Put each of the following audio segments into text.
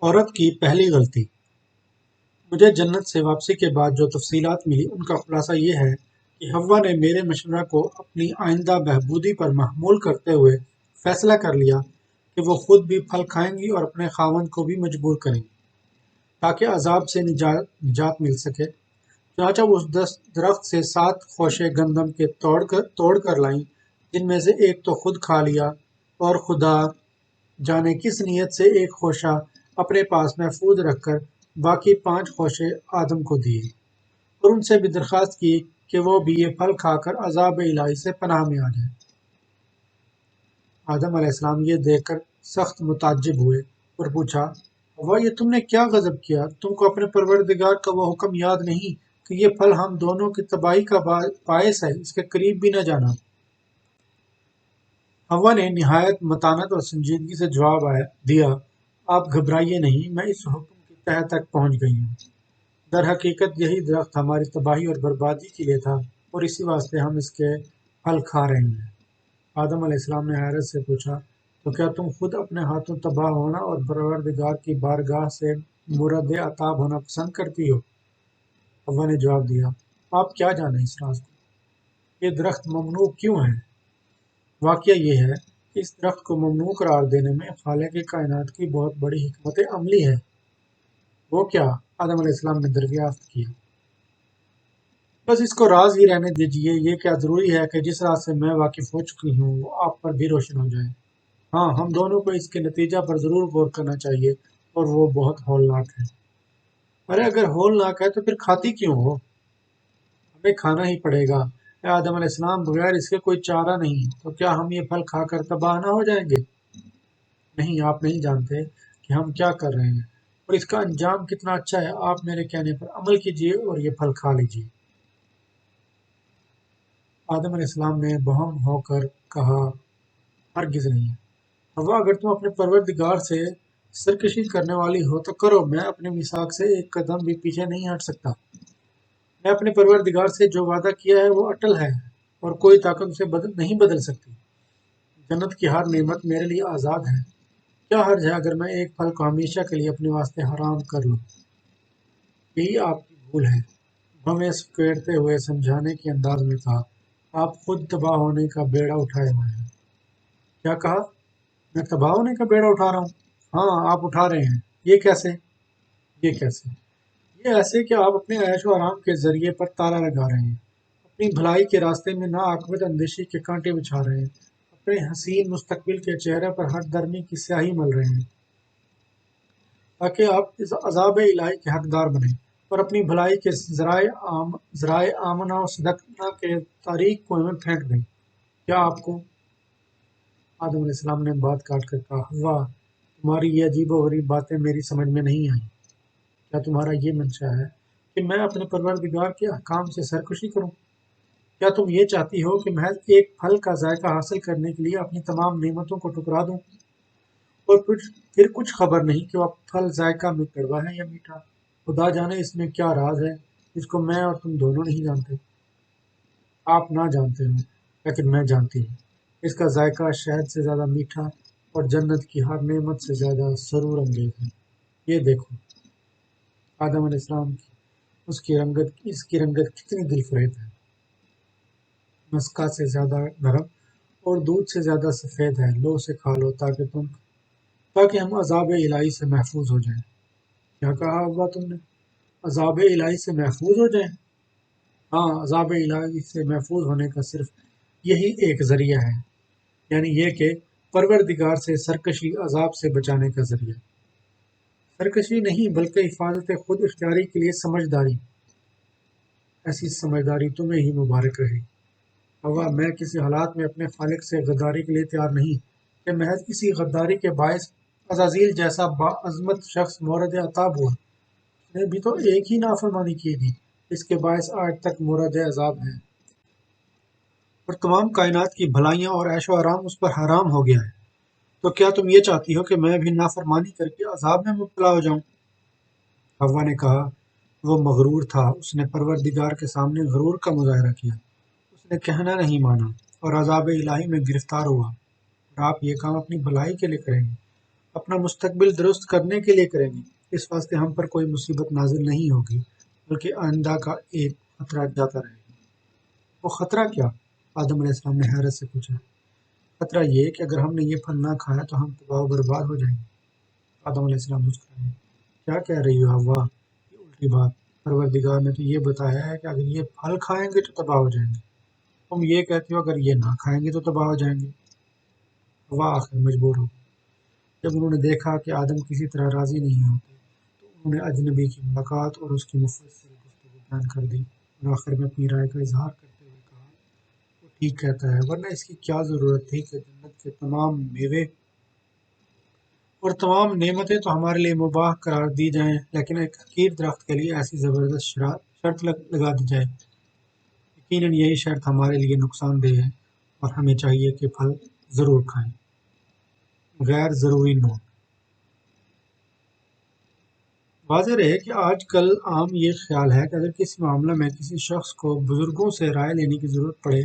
عورت کی پہلی غلطی۔ مجھے جنت سے واپسی کے بعد جو تفصیلات ملی ان کا خلاصہ یہ ہے کہ حوا نے میرے مشورہ کو اپنی آئندہ بہبودی پر محمول کرتے ہوئے فیصلہ کر لیا کہ وہ خود بھی پھل کھائیں گی اور اپنے خاوند کو بھی مجبور کریں گی تاکہ عذاب سے نجات مل سکے۔ چنانچہ وہ اس درخت سے 7 خوشے گندم کے توڑ کر لائیں، جن میں سے ایک تو خود کھا لیا اور خدا جانے کس نیت سے ایک خوشہ اپنے پاس محفوظ رکھ کر باقی 5 خوشے آدم کو دیے اور ان سے بھی درخواست کی کہ وہ بھی یہ پھل کھا کر عذاب الہی سے پناہ میں آ جائیں۔ آدم علیہ السلام یہ دیکھ کر سخت متعجب ہوئے اور پوچھا، حوا یہ تم نے کیا غضب کیا؟ تم کو اپنے پروردگار کا وہ حکم یاد نہیں کہ یہ پھل ہم دونوں کی تباہی کا باعث ہے، اس کے قریب بھی نہ جانا۔ حوا نے نہایت متانت اور سنجیدگی سے جواب دیا، آپ گھبرائیے نہیں، میں اس حکم کی تہہ تک پہنچ گئی ہوں۔ در حقیقت یہی درخت ہماری تباہی اور بربادی کے لیے تھا اور اسی واسطے ہم اس کے پھل کھا رہے ہیں۔ آدم علیہ السلام نے حیرت سے پوچھا، تو کیا تم خود اپنے ہاتھوں تباہ ہونا اور پروردگار کی بارگاہ سے مورد عطاب ہونا پسند کرتی ہو؟ حوا نے جواب دیا، آپ کیا جانیں اس راز کو؟ یہ درخت ممنوع کیوں ہے؟ واقعہ یہ ہے کہ اس درخت کو ممنوع قرار دینے میں خالق کائنات کی بہت بڑی حکمت عملی ہے۔ وہ کیا؟ آدم علیہ السلام نے دریافت کیا۔ بس اس کو راز ہی رہنے دیجیے، یہ کیا ضروری ہے کہ جس راز سے میں واقف ہو چکی ہوں وہ آپ پر بھی روشن ہو جائے؟ ہاں، ہم دونوں کو اس کے نتیجہ پر ضرور غور کرنا چاہیے اور وہ بہت ہولناک ہے۔ ارے اگر ہولناک ہے تو پھر کھاتی کیوں ہو؟ ہمیں کھانا ہی پڑے گا۔ اے آدم علیہ السلام، بغیر اس کے کوئی چارہ نہیں، تو کیا ہم یہ پھل کھا کر تباہ نہ ہو جائیں گے؟ نہیں، آپ نہیں جانتے کہ ہم کیا کر رہے ہیں اور اس کا انجام کتنا اچھا ہے۔ آپ میرے کہنے پر عمل کیجیے اور یہ پھل کھا لیجیے۔ آدم علیہ السلام نے بہم ہو کر کہا، ہرگز نہیں۔ حوا اگر تم اپنے پروردگار سے سرکشی کرنے والی ہو تو کرو، میں اپنے میثاق سے ایک قدم بھی پیچھے نہیں ہٹ سکتا۔ میں اپنے پروردگار سے جو وعدہ کیا ہے وہ اٹل ہے اور کوئی طاقت اسے نہیں بدل سکتی۔ جنت کی ہر نعمت میرے لیے آزاد ہے، کیا حرج ہے اگر میں ایک پھل کو ہمیشہ کے لیے اپنے واسطے حرام کر لوں؟ یہی آپ کی بھول ہے۔ ہمیں سکیڑتے ہوئے سمجھانے کے انداز میں کہا، آپ خود تباہ ہونے کا بیڑا اٹھائے ہوئے ہیں۔ کیا کہا؟ میں تباہ ہونے کا بیڑا اٹھا رہا ہوں؟ ہاں، آپ اٹھا رہے ہیں۔ یہ کیسے؟ یہ کیسے؟ یہ ایسے کہ آپ اپنے عیش و آرام کے ذریعے پر تالا لگا رہے ہیں، اپنی بھلائی کے راستے میں ناعاقبت اندیشی کے کانٹے بچھا رہے ہیں، اپنے حسین مستقبل کے چہرے پر ہر درمی کی سیاہی مل رہے ہیں تاکہ آپ اس عذاب الہی کے حقدار بنیں اور اپنی بھلائی کے ذرائع آمنہ و صدقہ کے تاریک کنویں میں پھینک دیں۔ کیا آپ کو؟ آدم علیہ السلام نے بات کاٹ کر کہا، حوا، تمہاری یہ عجیب و غریب باتیں میری سمجھ میں نہیں آئیں۔ کیا تمہارا یہ منشا ہے کہ میں اپنے پروردگار کے احکام سے سرکشی کروں؟ کیا تم یہ چاہتی ہو کہ محض ایک پھل کا ذائقہ حاصل کرنے کے لیے اپنی تمام نعمتوں کو ٹکرا دوں اور پھر کچھ خبر نہیں کہ وہ پھل ذائقہ میں کڑوا ہے یا میٹھا؟ خدا جانے اس میں کیا راز ہے جس کو میں اور تم دونوں نہیں جانتے۔ آپ نہ جانتے ہوں لیکن میں جانتی ہوں، اس کا ذائقہ شہد سے زیادہ میٹھا اور جنت کی ہر نعمت سے زیادہ سرور انگیز ہے۔ یہ دیکھو آدم علیہ السلام کی اس کی رنگت کتنی دل فریب ہے، مسکا سے زیادہ نرم اور دودھ سے زیادہ سفید ہے۔ لو اسے کھا لو تاکہ ہم عذاب الہی سے محفوظ ہو جائیں۔ کیا کہا ہوا تم نے؟ عذاب الہی سے محفوظ ہو جائیں؟ ہاں، عذاب الہی سے محفوظ ہونے کا صرف یہی ایک ذریعہ ہے، یعنی یہ کہ پروردگار سے سرکشی عذاب سے بچانے کا ذریعہ۔ سرکشی نہیں بلکہ حفاظت خود اختیاری کے لیے سمجھداری۔ ایسی سمجھداری تمہیں ہی مبارک رہے۔ حوا، میں کسی حالات میں اپنے خالق سے غداری کے لیے تیار نہیں کہ محض اسی غداری کے باعث عزازیل جیسا باعظمت شخص مورد عطاب ہوا۔ اس نے بھی تو ایک ہی نافرمانی کی تھی، اس کے باعث آج تک مورد عذاب ہے اور تمام کائنات کی بھلائیاں اور عیش و آرام اس پر حرام ہو گیا ہے۔ تو کیا تم یہ چاہتی ہو کہ میں بھی نافرمانی کر کے عذاب میں مبتلا ہو جاؤں؟ حوا نے کہا، وہ مغرور تھا، اس نے پروردگار کے سامنے غرور کا مظاہرہ کیا، اس نے کہنا نہیں مانا اور عذاب الہی میں گرفتار ہوا۔ اور آپ یہ کام اپنی بھلائی کے لیے کریں گے اپنا مستقبل درست کرنے کے لیے کریں گے۔ اس واسطے ہم پر کوئی مصیبت نازل نہیں ہوگی، بلکہ آئندہ کا ایک خطرہ جاتا رہے گا۔ وہ خطرہ کیا؟ آدم علیہ السلام نے حیرت سے پوچھا۔ خطرہ یہ کہ اگر ہم نے یہ پھل نہ کھایا تو ہم تباہ و برباد ہو جائیں گے۔ آدم علیہ السلام مسکرائے۔ کیا کہہ رہی ہو حوا؟ یہ الٹی بات، پروردگار نے تو یہ بتایا ہے کہ اگر یہ پھل کھائیں گے تو تباہ ہو جائیں گے، تم یہ کہتی ہو اگر یہ نہ کھائیں گے تو تباہ ہو جائیں گے۔ حوا آخر مجبور ہو۔ جب انہوں نے دیکھا کہ آدم کسی طرح راضی نہیں ہوتے تو انہوں نے اجنبی کی ملاقات اور اس کی مفصل گفتگو بیان کر دی، اور آخر میں اپنی رائے کا اظہار کرتے ہوئے کہا، وہ ٹھیک کہتا ہے، ورنہ اس کی کیا ضرورت تھی کہ جنت کے تمام میوے اور تمام نعمتیں تو ہمارے لیے مباح قرار دی جائیں، لیکن ایک حقیر درخت کے لیے ایسی زبردست شرط لگا دی جائے۔ یقیناً یہی شرط ہمارے لیے نقصان دہ ہے اور ہمیں چاہیے کہ پھل ضرور کھائیں۔ غیر ضروری نوٹ: واضح رہے کہ آج کل عام یہ خیال ہے کہ اگر کسی معاملہ میں کسی شخص کو بزرگوں سے رائے لینے کی ضرورت پڑے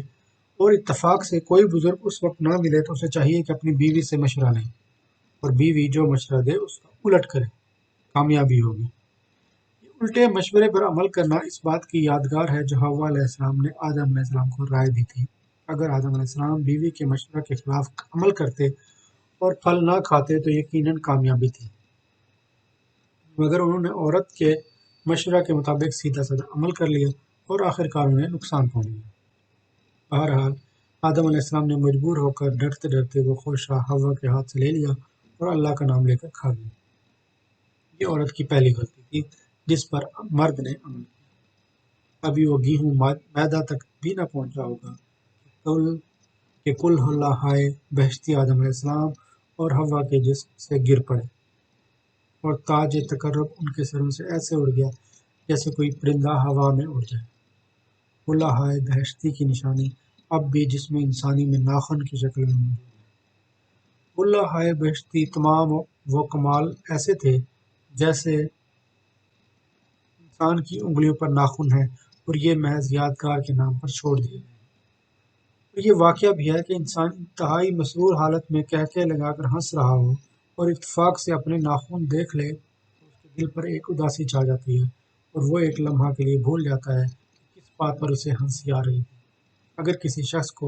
اور اتفاق سے کوئی بزرگ اس وقت نہ ملے تو اسے چاہیے کہ اپنی بیوی سے مشورہ لے، اور بیوی جو مشورہ دے اس کا الٹ کرے، کامیابی ہوگی۔ یہ الٹے مشورے پر عمل کرنا اس بات کی یادگار ہے جو حوا علیہ السلام نے آدم علیہ السلام کو رائے دی تھی۔ اگر آدم علیہ السلام بیوی کے مشورہ کے خلاف عمل کرتے اور پھل نہ کھاتے تو یقیناً کامیابی تھی، مگر انہوں نے عورت کے مشورہ کے مطابق سیدھا سادہ عمل کر لیا اور آخرکار انہیں نقصان پہنچ گیا۔ بہرحال آدم علیہ السلام نے مجبور ہو کر ڈرتے ڈرتے وہ خوشہ حوا کے ہاتھ سے لے لیا اور اللہ کا نام لے کر کھا لیا۔ یہ عورت کی پہلی غلطی تھی جس پر مرد نے عمل کیا۔ ابھی وہ گیہوں میدہ تک بھی نہ پہنچا ہوگا کہ کل ہائے بہشتی آدم علیہ السلام اور حوا کے جسم سے گر پڑے، اور تاج تکرم ان کے سروں سے ایسے اڑ گیا جیسے کوئی پرندہ ہوا میں اڑ جائے۔ کل ہائے بہشتی کی نشانی اب بھی جسم انسانی میں ناخن کی شکل میں موجود ہے۔ کل ہائے بہشتی تمام وہ کمال ایسے تھے جیسے انسان کی انگلیوں پر ناخن ہیں، اور یہ محض یادگار کے نام پر چھوڑ دیے گئے۔ اور یہ واقعہ بھی ہے کہ انسان انتہائی مسرور حالت میں کہکے لگا کر ہنس رہا ہو اور اتفاق سے اپنے ناخن دیکھ لے تو اس کے دل پر ایک اداسی چھا جاتی ہے، اور وہ ایک لمحہ کے لیے بھول جاتا ہے کہ کس بات پر اسے ہنسی آ رہی تھی۔ اگر کسی شخص کو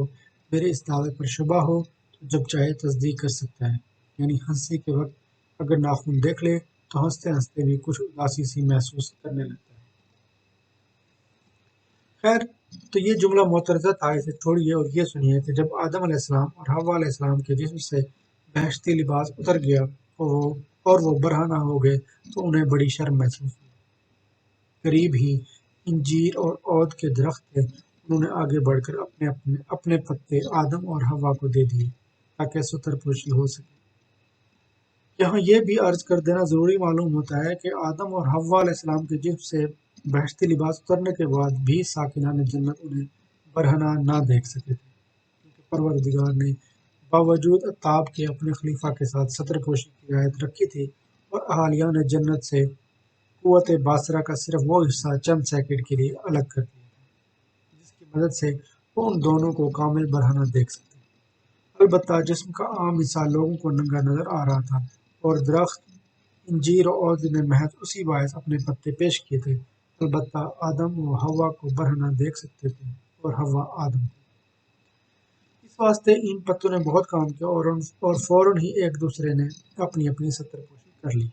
میرے اس دعوے پر شبہ ہو تو جب چاہے تصدیق کر سکتا ہے، یعنی ہنسی کے وقت اگر ناخن دیکھ لے تو ہنستے ہنستے بھی کچھ اداسی سی محسوس کرنے لگتا ہے۔ خیر، تو یہ جملہ معترضہ تھا، اسے چھوڑیے اور یہ سنیے کہ جب آدم علیہ السلام اور حوا علیہ السلام کے جسم سے بہشتی لباس اتر گیا اور وہ برہنہ ہو گئے تو انہیں بڑی شرم محسوس ہوئی۔ قریب ہی انجیر اور عود کے درخت تھے، انہوں نے آگے بڑھ کر اپنے پتے آدم اور حوا کو دے دیے تاکہ ستر پوشی ہو سکے۔ یہاں یہ بھی عرض کر دینا ضروری معلوم ہوتا ہے کہ آدم اور حوا علیہ السلام کے جسم سے بہشتی لباس اترنے کے بعد بھی ساکنان جنت انہیں برہنہ نہ دیکھ سکے تھے، کیونکہ پروردگار نے باوجود عتاب کے اپنے خلیفہ کے ساتھ ستر پوشی کی رعایت رکھی تھی، اور اہالیان جنت سے قوت باصرہ کا صرف وہ حصہ چند سیکنڈ کے لیے الگ کر دیا تھا جس کی مدد سے وہ ان دونوں کو کامل برہنہ دیکھ سکتے۔ البتہ جسم کا عام حصہ لوگوں کو ننگا نظر آ رہا تھا، اور درخت انجیر و عود نے محض اسی باعث اپنے پتے پیش کیے تھے۔ البتہ آدم و حوا کو برہنہ دیکھ سکتے تھے اور حوا آدم کو۔ اس واسطے ان پتوں نے بہت کام کیا اور فوراً ہی ایک دوسرے نے اپنی اپنی ستر پوشی کر لی۔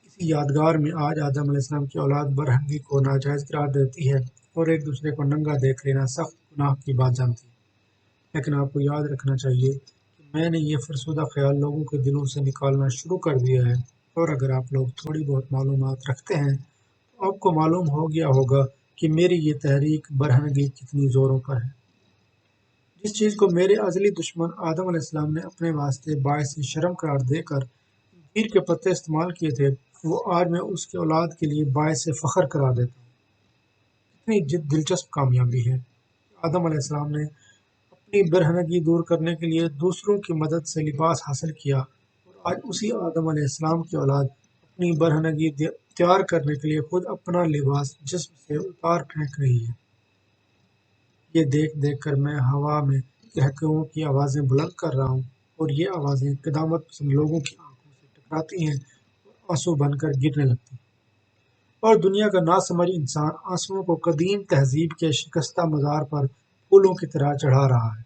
اسی یادگار میں آج آدم علیہ السلام کی اولاد برہنگی کو ناجائز قرار دیتی ہے اور ایک دوسرے کو ننگا دیکھ لینا سخت گناہ کی بات جانتی ہے۔ لیکن آپ کو یاد رکھنا چاہیے کہ میں نے یہ فرسودہ خیال لوگوں کے دلوں سے نکالنا شروع کر دیا ہے، اور اگر آپ لوگ تھوڑی بہت معلومات رکھتے ہیں تو آپ کو معلوم ہو گیا ہوگا کہ میری یہ تحریک برہنگی کتنی زوروں پر ہے۔ جس چیز کو میرے ازلی دشمن آدم علیہ السلام نے اپنے واسطے باعث شرم قرار دے کر انجیر کے پتے استعمال کیے تھے، وہ آج میں اس کے اولاد کے لیے باعث فخر قرار دیتا ہوں۔ کتنی دلچسپ کامیابی ہے کہ آدم علیہ السلام نے اپنی برہنگی دور کرنے کے لیے دوسروں کی مدد سے لباس حاصل کیا، اور آج اسی آدم علیہ السلام کی اولاد اپنی برہنگی تیار کرنے کے لیے خود اپنا لباس جسم سے اتار پھینک رہی ہے۔ یہ دیکھ دیکھ کر میں ہوا میں قہقہوں کی آوازیں بلند کر رہا ہوں، اور یہ آوازیں قدامت پسند لوگوں کی آنکھوں سے ٹکراتی ہیں اور آنسو بن کر گرنے لگتی ہیں، اور دنیا کا ناسمجھ انسان آنسوؤں کو قدیم تہذیب کے شکستہ مزار پر پھولوں کی طرح چڑھا رہا ہے،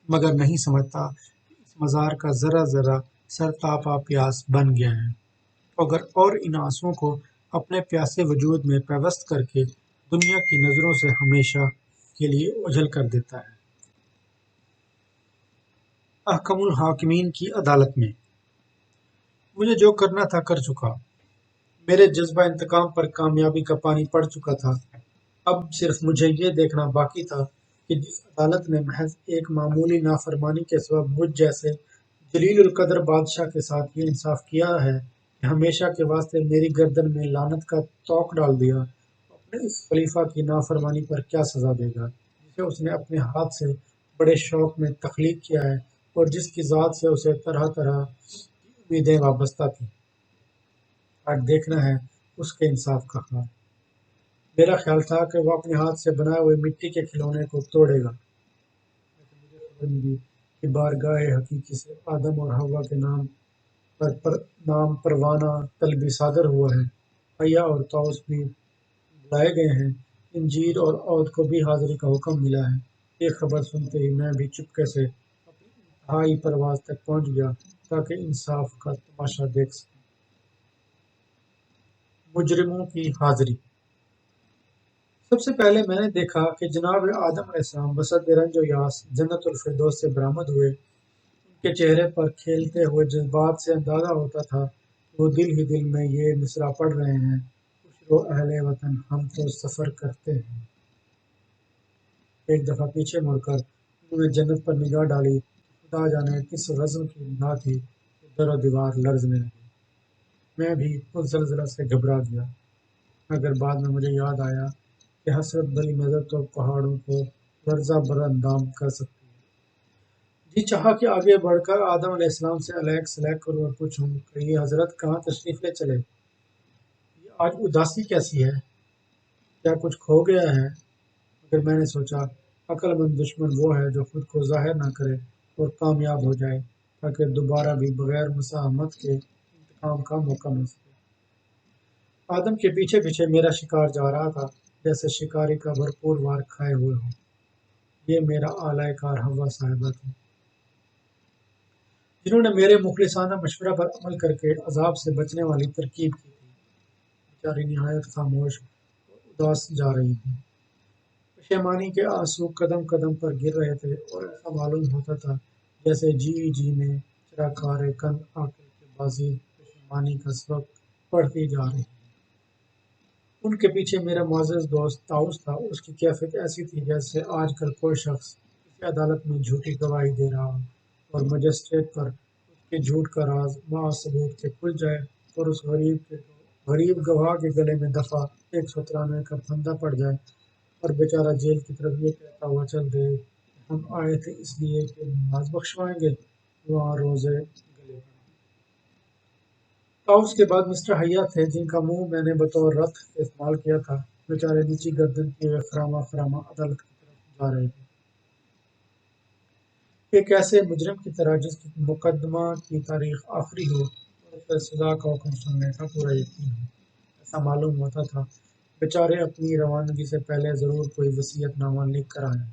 مگر نہیں سمجھتا کہ اس مزار کا ذرہ ذرہ سرتاپا پیاس بن گیا ہے، اور ان آنسوؤں کو اپنے پیاسے وجود میں پیوست کر کے دنیا کی نظروں سے ہمیشہ کے لیے اوجھل کر دیتا ہے۔ احکم الحاکمین کی عدالت میں مجھے جو کرنا تھا کر چکا، میرے جذبہ انتقام پر کامیابی کا پانی پڑ چکا تھا، اب صرف مجھے یہ دیکھنا باقی تھا کہ جس عدالت نے محض ایک معمولی نافرمانی کے سبب مجھ جیسے جلیل القدر بادشاہ کے ساتھ یہ انصاف کیا ہے کہ ہمیشہ کے واسطے میری گردن میں لعنت کا طوق ڈال دیا، اپنے اس خلیفہ کی نافرمانی پر کیا سزا دے گا جسے اس نے اپنے ہاتھ سے بڑے شوق میں تخلیق کیا ہے اور جس کی ذات سے اسے طرح طرح کی امیدیں وابستہ تھیں۔ آج دیکھنا ہے اس کے انصاف کا حال۔ میرا خیال تھا کہ وہ اپنے ہاتھ سے بنائے ہوئے مٹی کے کھلونے کو توڑے گا، لیکن مجھے خبر ملی کہ بارگاہ حقیقی سے آدم اور حوا کے نام پروانہ طلبی صادر ہوا ہے، حیا اور طاؤس بھی بلائے گئے ہیں، انجیر اور عود کو بھی حاضری کا حکم ملا ہے۔ یہ خبر سنتے ہی میں بھی چپکے سے اپنی انتہائی پرواز تک پہنچ گیا تاکہ انصاف کا تماشا دیکھ سکوں۔ مجرموں کی حاضری۔ سب سے پہلے میں نے دیکھا کہ جناب آدم علیہ السلام بصد رنج و یاس جنت الفردوس سے برآمد ہوئے۔ ان کے چہرے پر کھیلتے ہوئے جذبات سے اندازہ ہوتا تھا کہ وہ دل ہی دل میں یہ مصرع پڑھ رہے ہیں: خوش رو اہل وطن، ہم تو سفر کرتے ہیں۔ ایک دفعہ پیچھے مڑ کر انہوں نے جنت پر نگاہ ڈالی تو خدا جانے کس رزم کی نگاہ تھی کہ در و دیوار لرزنے لگے۔ میں بھی اس زلزلہ سے گھبرا گیا، مگر بعد میں مجھے یاد آیا کہ حسرت بھری نظر تو پہاڑوں کو لرزہ بر اندام کر سکتی ہے۔ جی چاہا کہ آگے بڑھ کر آدم علیہ السلام سے علیک سلیک کروں اور پوچھوں کہ یہ حضرت کہاں تشریف لے چلے؟ یہ آج اداسی کیسی ہے؟ کیا کچھ کھو گیا ہے؟ مگر میں نے سوچا، عقل مند دشمن وہ ہے جو خود کو ظاہر نہ کرے اور کامیاب ہو جائے تاکہ دوبارہ بھی بغیر مساہمت کے انتقام کا موقع مل سکے۔ آدم کے پیچھے پیچھے میرا شکار جا رہا تھا جیسے شکاری کا بھرپور وار کھائے ہوئے ہو۔ یہ میرا اعلی کار حوا صاحبہ تھی، جنہوں نے میرے مخلصانہ مشورہ پر عمل کر کے عذاب سے بچنے والی ترکیب کی تھی۔ بیچاری نہایت خاموش اور اداس جا رہی تھی، پشیمانی کے آنسو قدم قدم پر گر رہے تھے اور ایسا معلوم ہوتا تھا جیسے جی جی میں چراغار کن عاقل کے بازی پشیمانی کا سبق پڑھتی جا رہی ہے۔ ان کے پیچھے میرا معزز دوست طاؤس تھا۔ اس کی کیفیت ایسی تھی جیسے آج کل کوئی شخص کسی عدالت میں جھوٹی گواہی دے رہا ہو اور مجسٹریٹ پر اس کے جھوٹ کا راز مع ثبوت کے کھل جائے اور اس غریب گواہ کے گلے میں دفعہ 193 کا پھندا پڑ جائے اور بیچارہ جیل کی طرف یہ کہتا ہوا چل دے کہ ہم آئے تھے اس لیے کہ نماز بخشوائیں گے، وہاں روزے گلے پڑیں۔ طاؤس کے بعد مسٹر حیا تھے جن کا منہ میں نے بطور رتھ استعمال کیا تھا۔ بیچارے نیچی گردن کیے ہوئے خراما خراما عدالت کی طرف جا رہے تھے، ایک ایسے مجرم کی طرح جس کی مقدمہ کی تاریخ آخری ہو اور اس پر سزا کا حکم سننے کا پورا یقین ہو۔ ایسا معلوم ہوتا تھا بیچارے اپنی روانگی سے پہلے ضرور کوئی وصیت نامہ لکھ کر آئے ہیں۔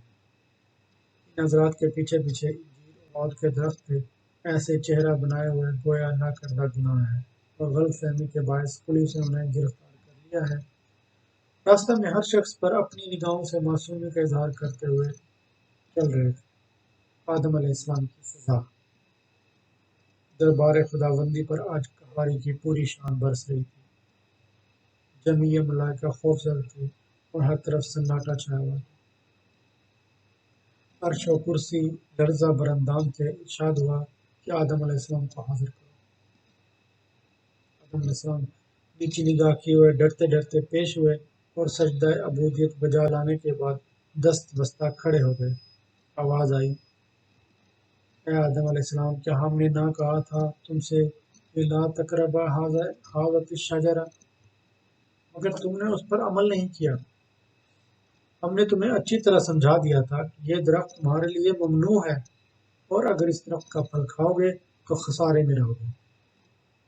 ان حضرات کے پیچھے پیچھے انجیر اور عود کے درخت تھے، ایسے چہرہ بنائے ہوئے گویا نہ کردہ گناہ ہے، اور غلط فہمی کے باعث پولیس نے انہیں گرفتار کر لیا ہے۔ راستہ میں ہر شخص پر اپنی نگاہوں سے معصومی کا اظہار کرتے ہوئے چل رہے تھے۔ آدم علیہ السلام کی سزا۔ دربار خداوندی پر آج قہاری کی پوری شان برس رہی تھی۔ جمیع ملائکہ خوفزدہ تھے اور ہر طرف سناٹا چھایا ہوا تھا۔ عرش و کرسی لرزہ بر اندام تھے۔ ارشاد ہوا کہ آدم علیہ السلام کو حاضر کرو۔ آدم علیہ السلام نیچی نگاہ کیے ہوئے ڈرتے ڈرتے پیش ہوئے اور سجدہ عبودیت بجا لانے کے بعد دست بستہ کھڑے ہو گئے۔ آواز آئی، اے آدم علیہ السلام، کیا ہم نے نہ کہا تھا تم سے کہ لا تقربا ھذہ الشجرہ؟ مگر تم نے اس پر عمل نہیں کیا۔ ہم نے تمہیں اچھی طرح سمجھا دیا تھا کہ یہ درخت تمہارے لیے ممنوع ہے۔ اور اگر اس درخت کا پھل کھاؤ گے تو خسارے میں رہو گے۔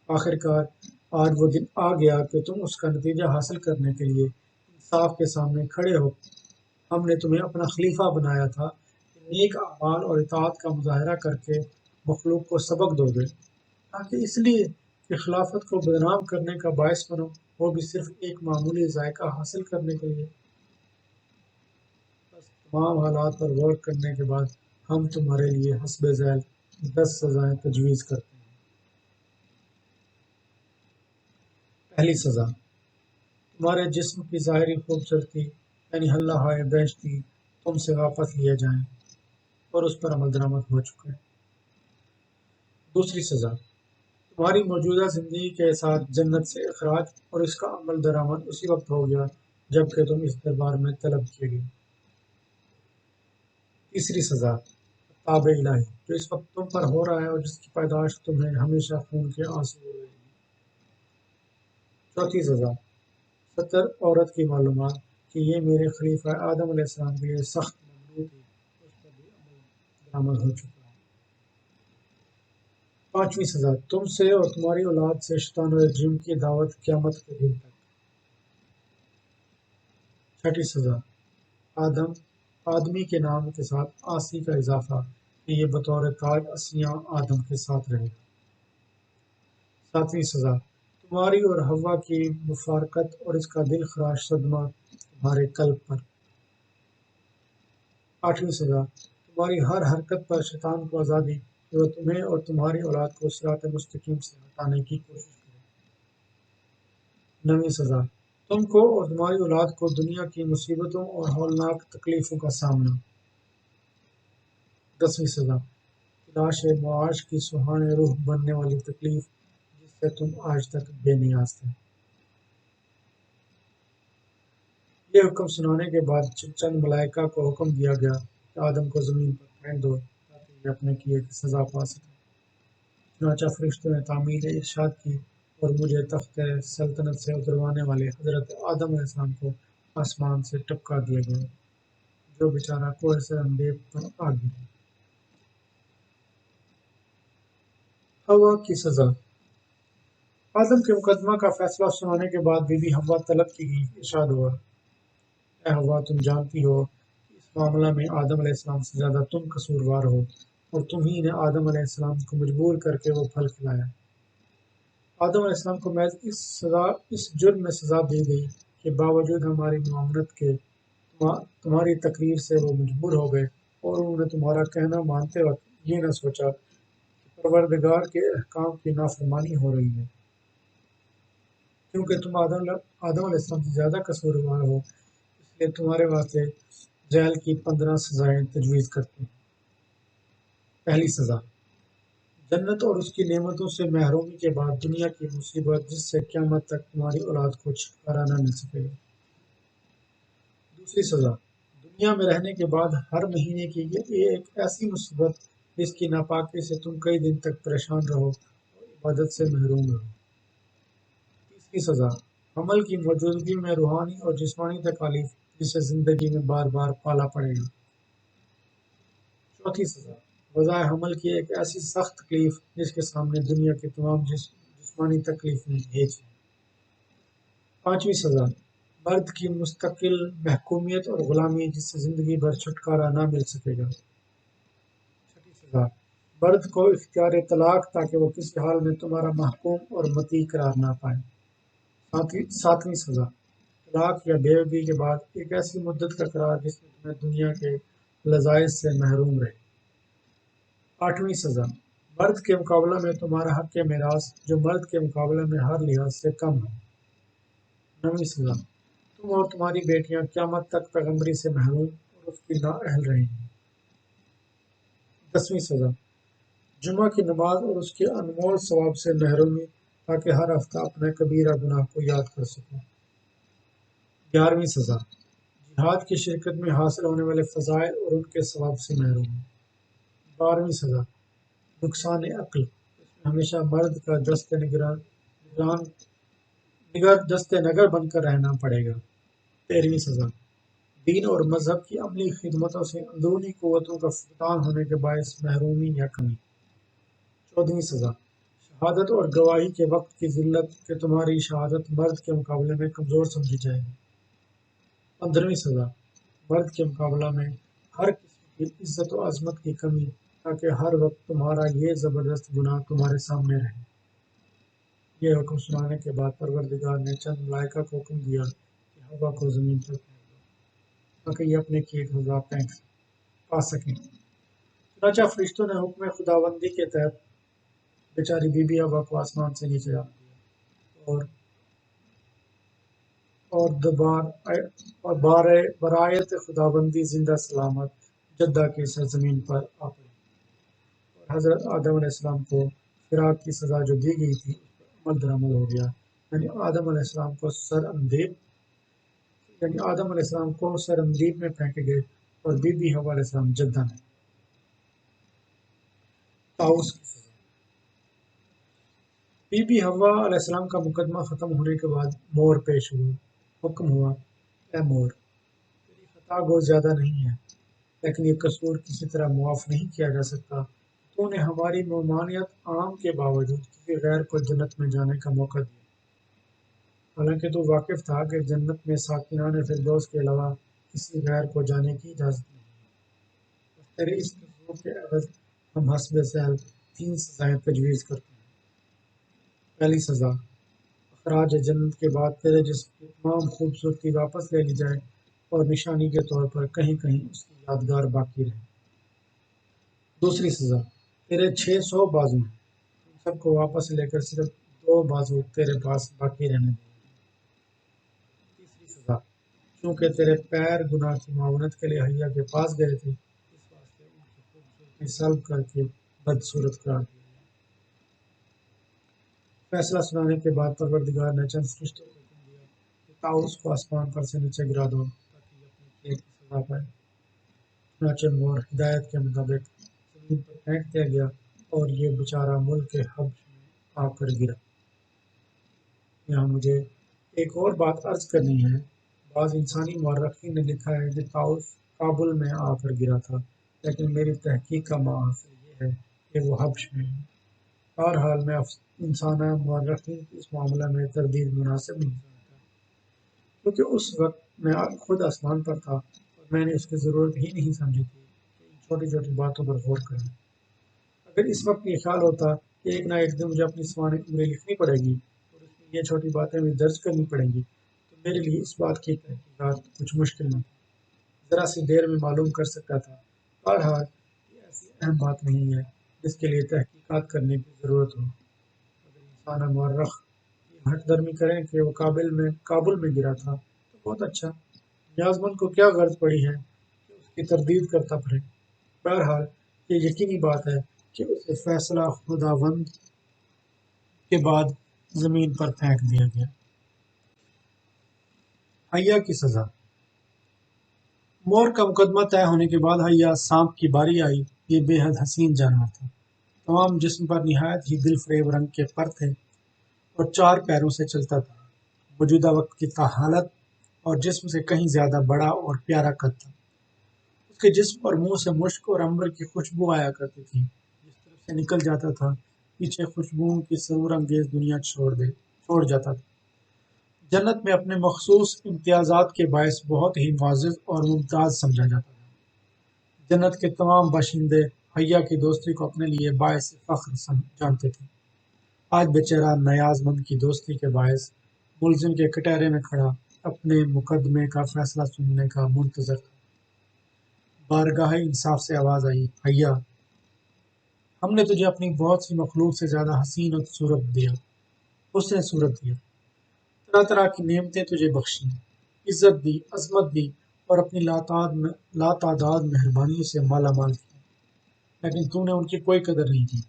آخر کار آج وہ دن آ گیا کہ تم اس کا نتیجہ حاصل کرنے کے لیے انصاف کے سامنے کھڑے ہو۔ ہم نے تمہیں اپنا خلیفہ بنایا تھا کہ نیک اعمال اور اطاعت کا مظاہرہ کر کے مخلوق کو سبق دو گے، تاکہ اس لیے کہ خلافت کو بدنام کرنے کا باعث بنو، وہ بھی صرف ایک معمولی ذائقہ حاصل کرنے کے لیے۔ بس تمام حالات پر غور کرنے کے بعد ہم تمہارے لیے حسب ذیل 10 سزائیں تجویز کرتے ہیں۔ پہلی سزا، تمہارے جسم کی ظاہری خوبصورتی یعنی اللہ بہشتی تم سے واپس لیے جائیں اور اس پر عمل درآمد ہو چکا ہے۔ دوسری سزا، تمہاری موجودہ زندگی کے ساتھ جنت سے اخراج اور اس کا عمل درآمد اسی وقت ہو گیا جب کہ تم اس دربار میں طلب کیے گئے۔ تیسری سزا، عذاب الہی جو اس وقت تم پر ہو رہا ہے اور جس کی پیداش تمہیں ہمیشہ خون کے آنسو ہو رہے ہیں۔ چوتھی سزا، 70 عورت کی معلومات کہ یہ میرے خلیفہ آدم علیہ السلام کے لیے سخت ممنوع تھی، اس پر بھی عمل درآمد ہو چکا ہے۔ پانچویں سزا، تم سے اور تمہاری اولاد سے شیطان الرجیم کی دعوت قیامت کے دن تک۔ چھٹی سزا، آدمی کے نام کے ساتھ آسی کا اضافہ کہ یہ بطور تاج اسیاں آدم کے ساتھ رہے گا۔ ساتویں سزا، تمہاری اور حوا کی مفارقت اور اس کا دل خراش صدمہ تمہارے قلب پر۔ آٹھویں سزا، تمہاری ہر حرکت پر شیطان کو آزادی کہ وہ تمہیں اور تمہاری اولاد کو صراط مستقیم سے ہٹانے کی کوشش کرے۔ نویں سزا، تم کو اور تمہاری اولاد کو دنیا کی مصیبتوں اور ہولناک تکلیفوں کا سامنا۔ 10ویں سزا، لاش معاش کی سہانے روح بننے والی تکلیف جس سے تم آج تک بے نیاز تھے۔ یہ حکم سنانے کے بعد چند ملائکہ کو حکم دیا گیا کہ آدم کو زمین پر پھینک دو تاکہ یہ اپنے کیے کی سزا پا سکے۔ چنانچہ فرشتوں نے تعمیر ارشاد کی اور مجھے تخت سلطنت سے اتروانے والے حضرت آدم علیہ السلام کو آسمان سے ٹپکا دیا گیا جو بیچارہ کوہ سرندیب پر آ گرا۔ حوا کی سزا۔ آدم کے مقدمہ کا فیصلہ سنانے کے بعد بی بی حوا طلب کی گئی۔ ارشاد ہوا، اے حوا، تم جانتی ہو کہ اس معاملہ میں آدم علیہ السلام سے زیادہ تم قصوروار ہو اور تم ہی نے آدم علیہ السلام کو مجبور کر کے وہ پھل کھلایا۔ آدم علیہ السلام کو محض اس جرم میں سزا دی گئی کہ باوجود ہماری معاونت کے تمہاری تقریر سے وہ مجبور ہو گئے اور انہوں نے تمہارا کہنا مانتے وقت یہ نہ سوچا کہ پروردگار کے احکام کی نافرمانی ہو رہی ہے۔ کیونکہ تم آدم علیہ السلام سے زیادہ قصوروار ہو، اس لیے تمہارے واسطے ذیل کی 15 سزائیں تجویز کرتے ہیں۔ پہلی سزا، جنت اور اس کی نعمتوں سے محرومی کے بعد دنیا کی مصیبت جس سے قیامت تک تمہاری اولاد کو چھٹکارا نہ مل سکے گا۔ دوسری سزا، دنیا میں رہنے کے بعد ہر مہینے کی یہ ایک ایسی مصیبت جس کی ناپاکی سے تم کئی دن تک پریشان رہو اور عبادت سے محروم رہو۔ تیسری سزا، حمل کی موجودگی میں روحانی اور جسمانی تکالیف جسے زندگی میں بار بار پالا پڑے گا۔ چوتھی سزا، وضع حمل کی ایک ایسی سخت تکلیف جس کے سامنے دنیا کی تمام جسمانی تکلیفیں ہیج ہیں۔ پانچویں سزا، مرد کی مستقل محکومیت اور غلامی جس سے زندگی بھر چھٹکارا نہ مل سکے گا۔ چھٹی سزا، مرد کو اختیار طلاق تاکہ وہ کسی حال میں تمہارا محکوم اور مطیع قرار نہ پائے۔ ساتویں سزا، طلاق یا بیوگی کے بعد ایک ایسی مدت کا قرار جس میں تمہیں دنیا کے لذائذ سے محروم رہے۔ آٹھویں سزا، مرد کے مقابلہ میں تمہارا حق میراث جو مرد کے مقابلے میں ہر لحاظ سے کم ہے۔ نویں سزا، تم اور تمہاری بیٹیاں قیامت تک پیغمبری سے محروم اور اس کی نااہل رہیں گی۔ 10ویں سزا، جمعہ کی نماز اور اس کے انمول ثواب سے محرومی تاکہ ہر ہفتہ اپنے کبیرہ گناہ کو یاد کر سکو۔ 11ویں سزا، جہاد کی شرکت میں حاصل ہونے والے فضائل اور ان کے ثواب سے محرومی۔ 12ویں سزا، نقصان عقل، اس میں ہمیشہ مرد کا دست نگر بن کر رہنا پڑے گا۔ 13ویں سزا، دین اور مذہب کی عملی خدمتوں سے اندرونی قوتوں کا فقدان ہونے کے باعث محرومی یا کمی۔ 14ویں سزا، شہادت اور گواہی کے وقت کی ذلت کہ تمہاری شہادت مرد کے مقابلے میں کمزور سمجھی جائے گی۔ 15ویں سزا، مرد کے مقابلہ میں ہر قسم کی عزت و عظمت کی کمی تاکہ ہر وقت تمہارا یہ زبردست گناہ تمہارے سامنے رہے۔ یہ حکم سنانے کے بعد پروردگار نے چند ملائکہ کو حکم دیا کہ ہوا کو زمین پر پھینک دو تاکہ یہ اپنے کیے غذا پا سکیں۔ چنانچہ فرشتوں نے حکم خداوندی کے تحت بیچاری بی بی ہوا کو آسمان سے نیچے ڈال دیا اور برایت خداوندی زندہ سلامت جدہ کی سرزمین پر آ پڑی، اور حضرت آدم علیہ السلام کو فراق کی سزا جو دی گئی تھی اس پر عمل درآمد ہو گیا، یعنی آدم علیہ السلام کو سر اندیب میں پھینکے گئے اور بی بی ہوا علیہ السلام جدہ میں۔ طاؤس کی سزا، بی بی حوا علیہ السلام کا مقدمہ ختم ہونے کے بعد مور پیش ہوا۔ حکم ہوا، اے مور، تیری خطا گو زیادہ نہیں ہے، لیکن یہ قصور کسی طرح معاف نہیں کیا جا سکتا۔ تو نے ہماری ممانعت عام کے باوجود کسی غیر کو جنت میں جانے کا موقع دیا، حالانکہ تو واقف تھا کہ جنت میں ساکنان فردوس کے علاوہ کسی غیر کو جانے کی اجازت نہیں ہے۔ بس تیرے اس قصور کے عوض ہم حسب سہل 3 سزائیں تجویز کرتے ہیں۔ پہلی سزا، اخراج جنت کے بعد تیرے جسم کی تمام خوبصورتی واپس لے لی جائے اور نشانی کے طور پر کہیں کہیں اس کی یادگار باقی رہے۔ دوسری سزا، تیرے 600 بازو ہیں، ان سب کو واپس لے کر صرف 2 بازو تیرے پاس باقی رہنے دیں۔ تیسری سزا، چونکہ تیرے پیر گناہ کی معاونت کے لیے حیا کے پاس گئے تھے، اس واسطے ان کی خوبصورتی سلب کر کے بدصورت قرار دیا۔ فیصلہ سنانے کے بعد پروردگار نے چند فرشتوں کو حکم دیا کہ طاؤس کو آسمان پر سے نیچے گرا دو تاکہ یہ اپنے کیے کی سزا پائے۔ چنانچہ مور ہدایت کے مطابق زمین پر پھینک دیا گیا اور یہ بیچارہ ملک حبش میں آ کر گرا۔ یہاں مجھے ایک اور بات عرض کرنی ہے۔ بعض انسانی مورخین نے لکھا ہے کہ طاؤس کابل میں آ کر گرا تھا، لیکن میری تحقیق کا مآخذ یہ ہے کہ وہ حبش میں ہے۔ بہرحال میں انسانہ مورخین کی اس معاملہ میں تردید مناسب نہیں سمجھتا، کیونکہ اس وقت میں خود آسمان پر تھا اور میں نے اس کی ضرورت ہی نہیں سمجھی تھی کہ ان چھوٹی چھوٹی باتوں پر غور کریں۔ اگر اس وقت یہ خیال ہوتا کہ ایک نہ ایک دن مجھے اپنی سوانح عمری لکھنی پڑے گی اور اس میں یہ چھوٹی باتیں بھی درج کرنی پڑیں گی، تو میرے لیے اس بات کی تحقیقات کچھ مشکل نہ تھی، ذرا سی دیر میں معلوم کر سکتا تھا۔ بہرحال یہ ایسی اہم بات نہیں ہے جس کے لیے تحقیقات کرنے کی ضرورت ہو۔ اگر انسانہ مورخ یہ ہٹ درمی کریں کہ وہ کابل میں گرا تھا تو بہت اچھا، نیازمند کو کیا غرض پڑی ہے کہ اس کی تردید کرتا پھرے۔ بہرحال یہ یقینی بات ہے کہ اسے فیصلہ خداوند کے بعد زمین پر پھینک دیا گیا۔ حیا کی سزا، مور کا مقدمہ طے ہونے کے بعد حیا سانپ کی باری آئی۔ یہ بے حد حسین جانور تھا، تمام جسم پر نہایت ہی دل فریب رنگ کے پر تھے اور 4 پیروں سے چلتا تھا۔ موجودہ وقت کی حالت اور جسم سے کہیں زیادہ بڑا اور پیارا قد تھا۔ اس کے جسم اور منہ سے مشک اور عنبر کی خوشبو آیا کرتی تھی، جس طرف سے نکل جاتا تھا پیچھے خوشبوؤں کی سرور انگیز دنیا چھوڑ جاتا تھا۔ جنت میں اپنے مخصوص امتیازات کے باعث بہت ہی معزز اور ممتاز سمجھا جاتا تھا۔ جنت کے تمام باشندے حیا کی دوستی کو اپنے لیے باعث فخر جانتے تھے۔ آج بیچارہ نیاز مند کی دوستی کے باعث ملزم کے کٹہرے میں کھڑا اپنے مقدمے کا فیصلہ سننے کا منتظر تھا۔ بارگاہ انصاف سے آواز آئی، حیا، ہم نے تجھے اپنی بہت سی مخلوق سے زیادہ حسین اور صورت دیا، طرح طرح کی نعمتیں تجھے بخشیں، عزت دی، عظمت دی اور اپنی لاتعداد مہربانیوں سے مالا مال کیا، لیکن تو نے ان کی کوئی قدر نہیں کی،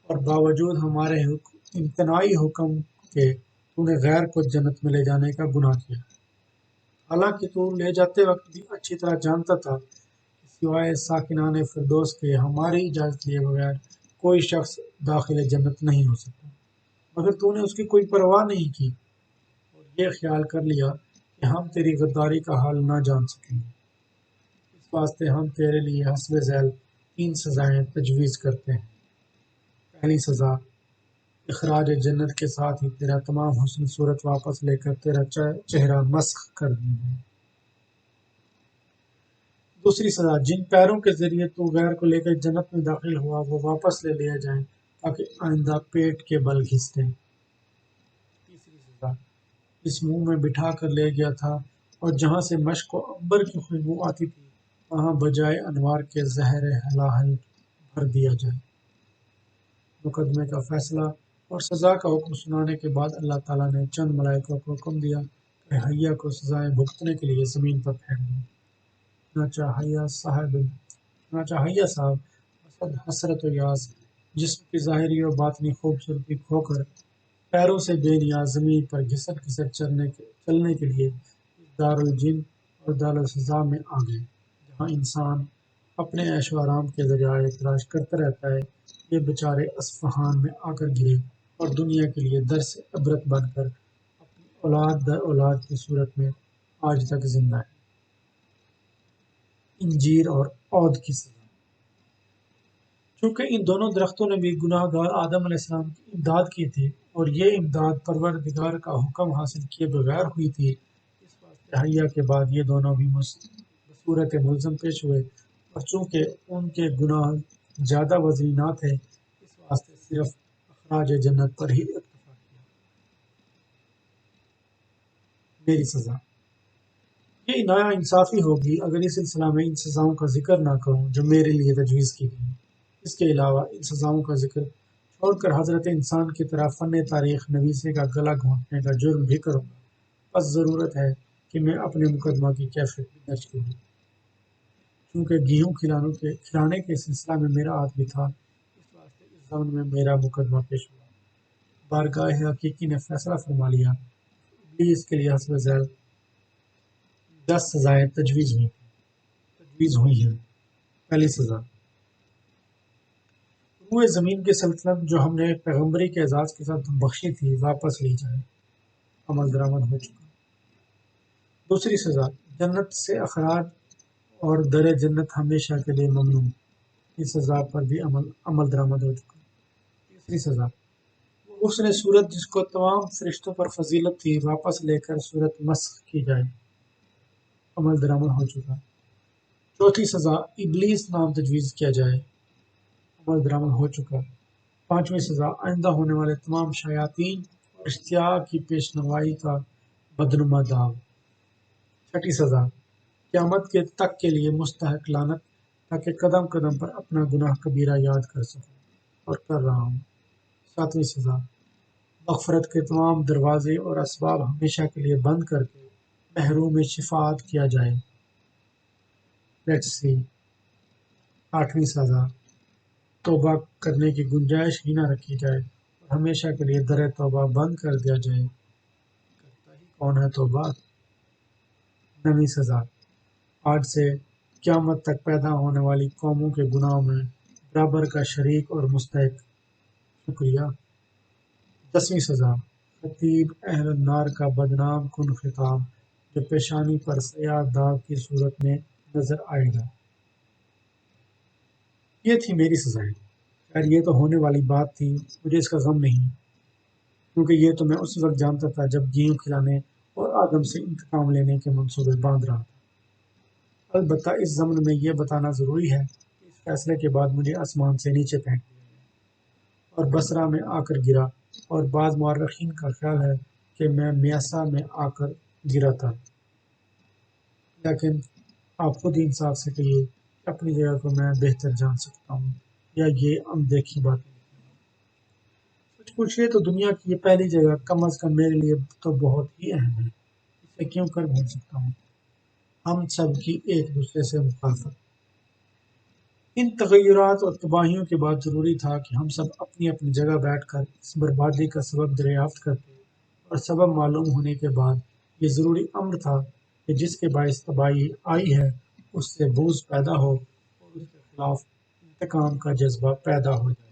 اور باوجود ہمارے امتناعی حکم کے تو نے غیر کو جنت میں لے جانے کا گناہ کیا، حالانکہ تو لے جاتے وقت بھی اچھی طرح جانتا تھا کہ سوائے ساکنان فردوس کے ہماری اجازت لیے بغیر کوئی شخص داخل جنت نہیں ہو سکتا، مگر تو نے اس کی کوئی پرواہ نہیں کی اور یہ خیال کر لیا کہ کہ ہم تیری غداری کا حال نہ جان سکیں گے۔ اس واسطے ہم تیرے لیے حسب ذیل 3 سزائیں تجویز کرتے ہیں۔ پہلی سزا، اخراج جنت کے ساتھ ہی تیرا تمام حسن صورت واپس لے کر تیرا چہرہ مسخ کر دیں گے۔ دوسری سزا، جن پیروں کے ذریعے تو غیر کو لے کر جنت میں داخل ہوا وہ واپس لے لیا جائیں تاکہ آئندہ پیٹ کے بل گھس دیں۔ تیسری سزا، جس منہ میں بٹھا کر لے گیا تھا اور جہاں سے مشک و عنبر کی خوشبو آتی تھی وہاں بجائے انوار کے زہر ہلاہل بھر دیا جائے۔ مقدمے کا فیصلہ اور سزا کا حکم سنانے کے بعد اللہ تعالیٰ نے چند ملائکوں کو حکم دیا کہ حیہ کو سزائیں بھگتنے کے لیے زمین پر پھینک دو۔ چنانچہ حیہ صاحب حسد، حسرت و یاس، جسم کی ظاہری و باطنی خوبصورتی کھو کر پیروں سے بے نیاز زمین پر گھسٹ گھسٹ چلنے کے لیے دارالجن اور دارالسزا میں آ گئے، جہاں انسان اپنے عیش و آرام کے ذریعے تلاش کرتا رہتا ہے۔ یہ بیچارے اصفہان میں آ کر گرے اور دنیا کے لیے درس عبرت بن کر اپنی اولاد در اولاد کی صورت میں آج تک زندہ ہے۔ انجیر اور عود کی سزا۔ چونکہ ان دونوں درختوں نے بھی گناہ گار آدم علیہ السلام کی امداد کی تھی اور یہ امداد پروردگار کا حکم حاصل کیے بغیر ہوئی تھی، اس واسطے حیہ کے بعد یہ دونوں بھی بصورت ملزم پیش ہوئے، اور چونکہ ان کے گناہ زیادہ وزنی نہ تھے اس واسطے صرف اخراج جنت پر ہی اکتفا کیا۔ میری سزا۔ یہ نا انصافی ہوگی اگر اس سلسلہ میں ان سزاؤں کا ذکر نہ کروں جو میرے لیے تجویز کی گئی۔ اس کے علاوہ ان سزاؤں کا ذکر چھوڑ کر حضرت انسان کی طرح فن تاریخ نویسے کا گلا گھونٹنے کا جرم بھی کروں گا۔ بس ضرورت ہے کہ میں اپنے مقدمہ کی کیفیت بھی درج کروں۔ چونکہ گیہوں کھلانے کے سلسلہ میں میرا ہاتھ بھی تھا، اس واسطے اس ضمن میں میرا مقدمہ پیش ہوا۔ بارگاہ حقیقی نے فیصلہ فرما لیا۔ ابلیس کے لیے حسب ذیل 10 سزائیں تجویز ہوئی ہیں۔ پہلی سزا، روئے زمین کی سلطنت جو ہم نے پیغمبری کے اعزاز کے ساتھ بخشی تھی واپس لی جائے، عمل درآمد ہو چکا۔ دوسری سزا، جنت سے اخراج اور در جنت ہمیشہ کے لیے ممنوع، اس سزا پر بھی عمل درآمد ہو چکا۔ تیسری سزا، وہ حسن صورت جس کو تمام فرشتوں پر فضیلت تھی واپس لے کر صورت مسخ کی جائے، عمل درآمد ہو چکا۔ چوتھی سزا، ابلیس نام تجویز کیا جائے، عمل درآمد ہو چکا۔ پانچویں سزا، آئندہ ہونے والے تمام شیاطین اور اشتیاق کی پیشنوائی کا بدنما داغ۔ چھٹی سزا، قیامت کے تک کے لیے مستحق لعنت تاکہ قدم قدم پر اپنا گناہ کبیرہ یاد کر سکوں اور کر رہا ہوں۔ ساتویں سزا، مغفرت کے تمام دروازے اور اسباب ہمیشہ کے لیے بند کر کے محروم شفاعت کیا جائے۔ Let's see. آٹھویں سزا، توبہ کرنے کی گنجائش ہی نہ رکھی جائے اور ہمیشہ کے لیے در توبہ بند کر دیا جائے۔ کرتا ہی کون ہے توبہ؟ نویں سزا، آج سے قیامت تک پیدا ہونے والی قوموں کے گناہوں میں برابر کا شریک اور مستحق۔ شکریہ۔ 10ویں سزا، خطیب اہل النار کا بدنام کن خطاب جو پیشانی پر سیاہ داغ کی صورت میں نظر آئے گا۔ یہ تھی میری سزائیں۔ خیر یہ تو ہونے والی بات تھی، مجھے اس کا غم نہیں، کیونکہ یہ تو میں اس وقت جانتا تھا جب گیہوں کھلانے اور آدم سے انتقام لینے کے منصوبے باندھ رہا تھا۔ البتہ اس ضمن میں یہ بتانا ضروری ہے کہ اس فیصلے کے بعد مجھے آسمان سے نیچے پھینک دیا گیا اور بصرہ میں آ کر گرا، اور بعض مورخین کا خیال ہے کہ میں میسا میں آ کر گرا تھا۔ لیکن آپ خود ہی انصاف سے کہیے کہ اپنی جگہ کو میں بہتر جان سکتا ہوں یا یہ اندیکھی باتیں لکھی ہیں۔ سچ پوچھیے تو دنیا کی یہ پہلی جگہ کم از کم میرے لیے تو بہت ہی اہم ہے، اسے کیوں کر بھول سکتا ہوں؟ ہم سب کی ایک دوسرے سے مخالفت۔ ان تغیرات اور تباہیوں کے بعد ضروری تھا کہ ہم سب اپنی اپنی جگہ بیٹھ کر اس بربادی کا سبب دریافت کرتے، اور سبب معلوم ہونے کے بعد یہ ضروری امر تھا کہ جس کے باعث تباہی آئی ہے اس سے بغض پیدا ہو اور اس کے خلاف انتقام کا جذبہ پیدا ہو جائے۔